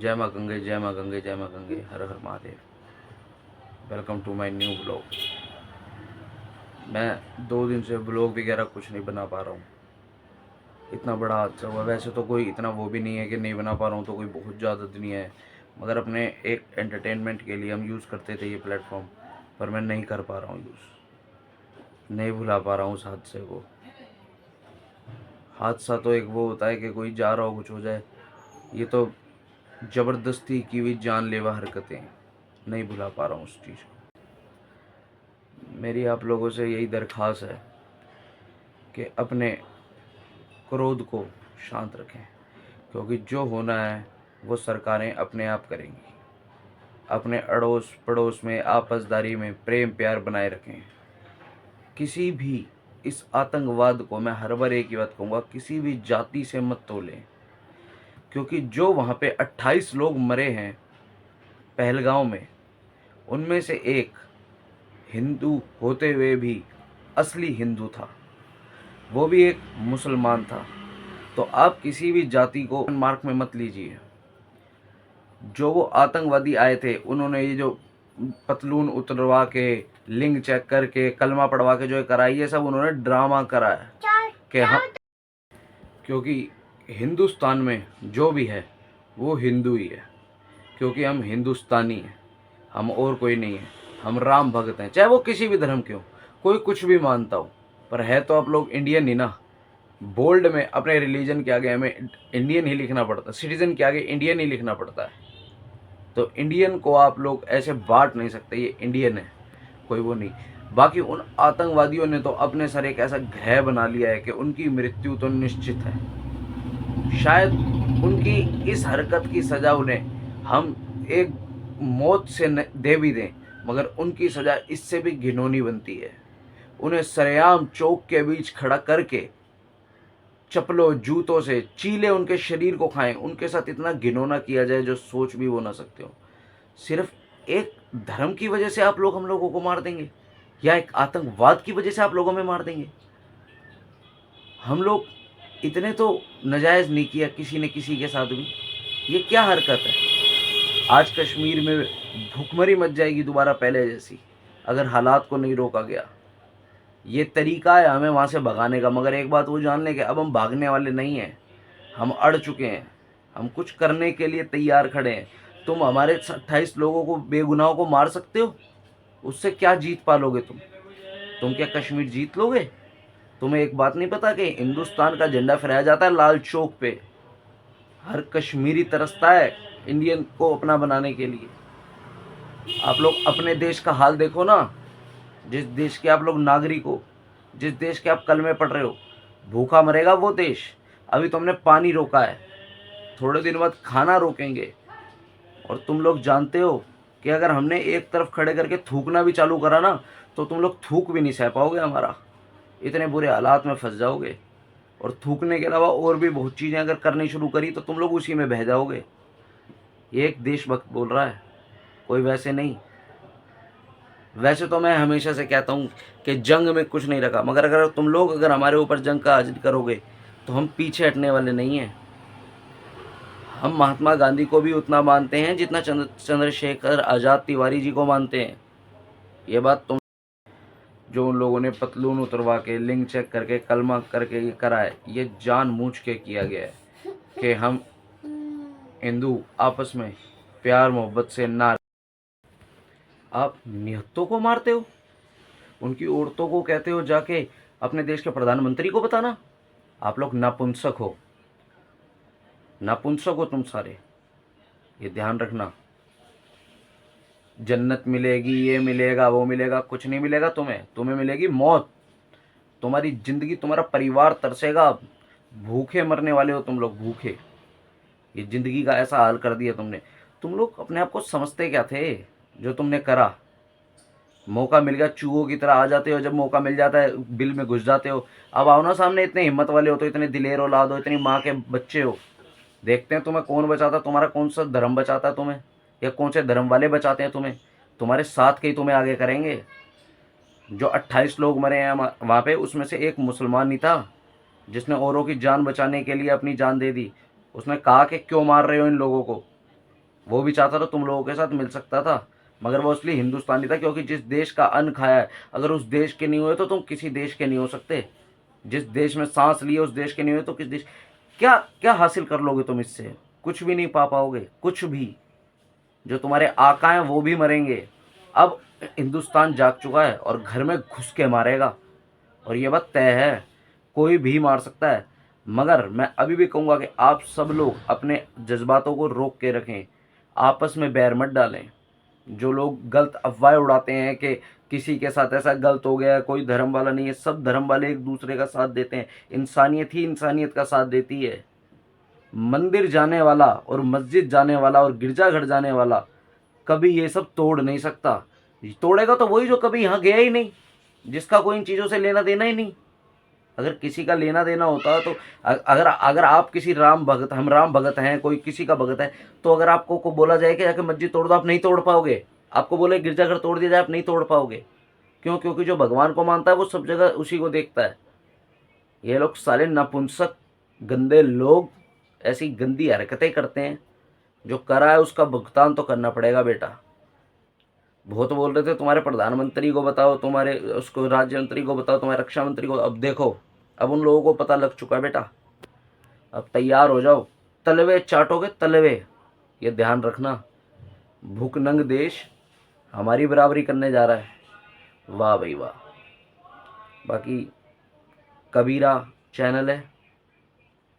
जय माँ गंगे, जय माँ गंगे, जय माँ गंगे, हर हर Mahadev. Welcome to my new blog. मैं 2 दिन से ब्लॉग वगैरह कुछ नहीं बना पा रहा हूँ। इतना बड़ा हादसा हुआ। वैसे तो कोई इतना वो भी नहीं है कि नहीं बना पा रहा हूँ, तो कोई बहुत ज़्यादा दुनिया है, मगर अपने एक एंटरटेनमेंट के लिए हम यूज़ करते थे ये प्लेटफॉर्म, पर मैं नहीं कर पा रहा हूँ यूज़, नहीं भुला पा रहा हूँ उस हादसे को। हादसा तो एक वो होता है कि कोई जा रहा हो, कुछ हो जाए, ये तो ज़बरदस्ती की हुई जानलेवा हरकतें हैं। नहीं भुला पा रहा हूँ उस चीज़ को। मेरी आप लोगों से यही दरख्वास्त है कि अपने क्रोध को शांत रखें, क्योंकि जो होना है वो सरकारें अपने आप करेंगी। अपने अड़ोस पड़ोस में आपसदारी में प्रेम प्यार बनाए रखें। किसी भी इस आतंकवाद को मैं हर बार एक ही बात कहूँगा, किसी भी जाति से मत तोलें, क्योंकि जो वहाँ पे 28 लोग मरे हैं पहलगांव में, उनमें से एक हिंदू होते हुए भी असली हिंदू था, वो भी एक मुसलमान था। तो आप किसी भी जाति को मार्क में मत लीजिए। जो वो आतंकवादी आए थे, उन्होंने ये जो पतलून उतरवा के, लिंग चेक करके, कलमा पढ़वा के जो कराई, ये सब उन्होंने ड्रामा कराया कि हम, क्योंकि हिंदुस्तान में जो भी है वो हिंदू ही है, क्योंकि हम हिंदुस्तानी हैं, हम और कोई नहीं है। हम राम भक्त हैं, चाहे वो किसी भी धर्म के हो, कोई कुछ भी मानता हो, पर है तो आप लोग इंडियन ही ना। बोल्ड में अपने रिलीजन के आगे हमें इंडियन ही लिखना पड़ता है, सिटीजन के आगे इंडियन ही लिखना पड़ता है। तो इंडियन को आप लोग ऐसे बांट नहीं सकते, ये इंडियन है, कोई वो नहीं। बाकी उन आतंकवादियों ने तो अपने सर एक ऐसा ग्रह बना लिया है कि उनकी मृत्यु तो निश्चित है। शायद उनकी इस हरकत की सज़ा उन्हें हम एक मौत से दे भी दें, मगर उनकी सज़ा इससे भी घिनौनी बनती है। उन्हें सरेआम चौक के बीच खड़ा करके चप्पलों जूतों से चीले उनके शरीर को खाएं, उनके साथ इतना घिनौना किया जाए जो सोच भी वो ना सकते हो। सिर्फ एक धर्म की वजह से आप लोग हम लोगों को मार देंगे, या एक आतंकवाद की वजह से आप लोगों में मार देंगे। हम लोग इतने तो नाजायज़ नहीं किया किसी ने किसी के साथ भी। ये क्या हरकत है? आज कश्मीर में भूखमरी मच जाएगी दोबारा पहले जैसी, अगर हालात को नहीं रोका गया। ये तरीका है हमें वहाँ से भगाने का, मगर एक बात वो जान लें कि अब हम भागने वाले नहीं हैं। हम अड़ चुके हैं, हम कुछ करने के लिए तैयार खड़े हैं। तुम हमारे 28 लोगों को, बेगुनाहों को मार सकते हो, उससे क्या जीत पालोगे तुम क्या कश्मीर जीत लोगे? तुम्हें एक बात नहीं पता कि हिंदुस्तान का झंडा फहराया जाता है लाल चौक पे, हर कश्मीरी तरसता है इंडियन को अपना बनाने के लिए। आप लोग अपने देश का हाल देखो ना, जिस देश के आप लोग नागरिक हो, जिस देश के आप कलमे पढ़ रहे हो, भूखा मरेगा वो देश। अभी तुमने पानी रोका है, थोड़े दिन बाद खाना रोकेंगे। और तुम लोग जानते हो कि अगर हमने एक तरफ खड़े करके थूकना भी चालू करा ना, तो तुम लोग थूक भी नहीं सह पाओगे हमारा, इतने बुरे हालात में फंस जाओगे। और थूकने के अलावा और भी बहुत चीज़ें अगर करनी शुरू करी तो तुम लोग उसी में बह जाओगे। ये एक देशभक्त बोल रहा है, कोई वैसे नहीं। वैसे तो मैं हमेशा से कहता हूँ कि जंग में कुछ नहीं रखा, मगर अगर तुम लोग अगर हमारे ऊपर जंग का जिद करोगे तो हम पीछे हटने वाले नहीं हैं। हम महात्मा गांधी को भी उतना मानते हैं जितना चंद्रशेखर आज़ाद तिवारी जी को मानते हैं। ये बात तुम, जो उन लोगों ने पतलून उतरवा के, लिंग चेक करके, कलमा करके ये करा है, ये जानबूझ के किया गया है कि हम हिंदू आपस में प्यार मोहब्बत से ना। आप निहत्तों को मारते हो, उनकी औरतों को कहते हो जाके अपने देश के प्रधानमंत्री को बताना। आप लोग नापुंसक हो, नापुंसक हो तुम सारे, ये ध्यान रखना। जन्नत मिलेगी, ये मिलेगा, वो मिलेगा, कुछ नहीं मिलेगा तुम्हें। तुम्हें मिलेगी मौत। तुम्हारी जिंदगी, तुम्हारा परिवार तरसेगा। भूखे मरने वाले हो तुम लोग, भूखे। ये जिंदगी का ऐसा हाल कर दिया तुमने। तुम लोग अपने आप को समझते क्या थे जो तुमने करा? मौका मिल गया चूहों की तरह आ जाते हो, जब मौका मिल जाता है बिल में घुस जाते हो। अब आओ ना सामने, इतने हिम्मत वाले हो तो, इतने दिलेर औलाद हो, इतनी माँ के बच्चे हो। देखते हैं तुम्हें कौन बचाता, तुम्हारा कौन सा धर्म बचाता है तुम्हें, या कौन से धर्म वाले बचाते हैं तुम्हें। तुम्हारे साथ के ही तुम्हें आगे करेंगे। जो 28 लोग मरे हैं वहाँ पे, उसमें से एक मुसलमान नहीं था जिसने औरों की जान बचाने के लिए अपनी जान दे दी। उसने कहा कि क्यों मार रहे हो इन लोगों को, वो भी चाहता तो तुम लोगों के साथ मिल सकता था, मगर वो इसलिए हिंदुस्तानी था क्योंकि जिस देश का अन्न खाया है, अगर उस देश के नहीं हुए तो तुम किसी देश के नहीं हो सकते। जिस देश में सांस लिए उस देश के नहीं हुए तो किस देश, क्या क्या हासिल कर लोगे तुम इससे? कुछ भी नहीं पा पाओगे, कुछ भी। जो तुम्हारे आका हैं वो भी मरेंगे। अब हिंदुस्तान जाग चुका है और घर में घुस के मारेगा, और ये बात तय है, कोई भी मार सकता है। मगर मैं अभी भी कहूँगा कि आप सब लोग अपने जज्बातों को रोक के रखें, आपस में बैर मत डालें। जो लोग गलत अफवाहें उड़ाते हैं कि किसी के साथ ऐसा गलत हो गया है, कोई धर्म वाला नहीं है, सब धर्म वाले एक दूसरे का साथ देते हैं। इंसानियत ही इंसानियत का साथ देती है। मंदिर जाने वाला और मस्जिद जाने वाला और गिरजाघर जाने वाला कभी ये सब तोड़ नहीं सकता। तोड़ेगा तो वही जो कभी यहाँ गया ही नहीं, जिसका कोई इन चीज़ों से लेना देना ही नहीं। अगर किसी का लेना देना होता तो अगर अगर आप किसी राम भगत, हम राम भगत हैं, कोई किसी का भगत है, तो अगर आपको को बोला जाए कि जाके मस्जिद तोड़ दो, आप नहीं तोड़ पाओगे। आपको बोले गिरजाघर तोड़ दिया जाए, आप नहीं तोड़ पाओगे। क्यों? क्योंकि जो भगवान को मानता है वो सब जगह उसी को देखता है। ये लोग साले नपुंसक गंदे लोग ऐसी गंदी हरकतें करते हैं। जो करा है उसका भुगतान तो करना पड़ेगा बेटा। बहुत बोल रहे थे तुम्हारे प्रधानमंत्री को बताओ, तुम्हारे उसको राज्य मंत्री को बताओ, तुम्हारे रक्षा मंत्री को। अब देखो, अब उन लोगों को पता लग चुका है बेटा। अब तैयार हो जाओ, तलवे चाटोगे तलवे, ये ध्यान रखना। भूखनंग देश हमारी बराबरी करने जा रहा है। वाह भाई वाह। बाकी कबीरा चैनल है,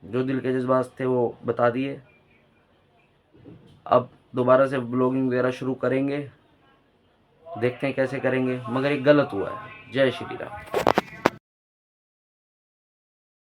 जो दिल के जज्बात थे वो बता दिए। अब दोबारा से ब्लॉगिंग वगैरह शुरू करेंगे, देखते हैं कैसे करेंगे, मगर ये गलत हुआ है। जय श्री राम।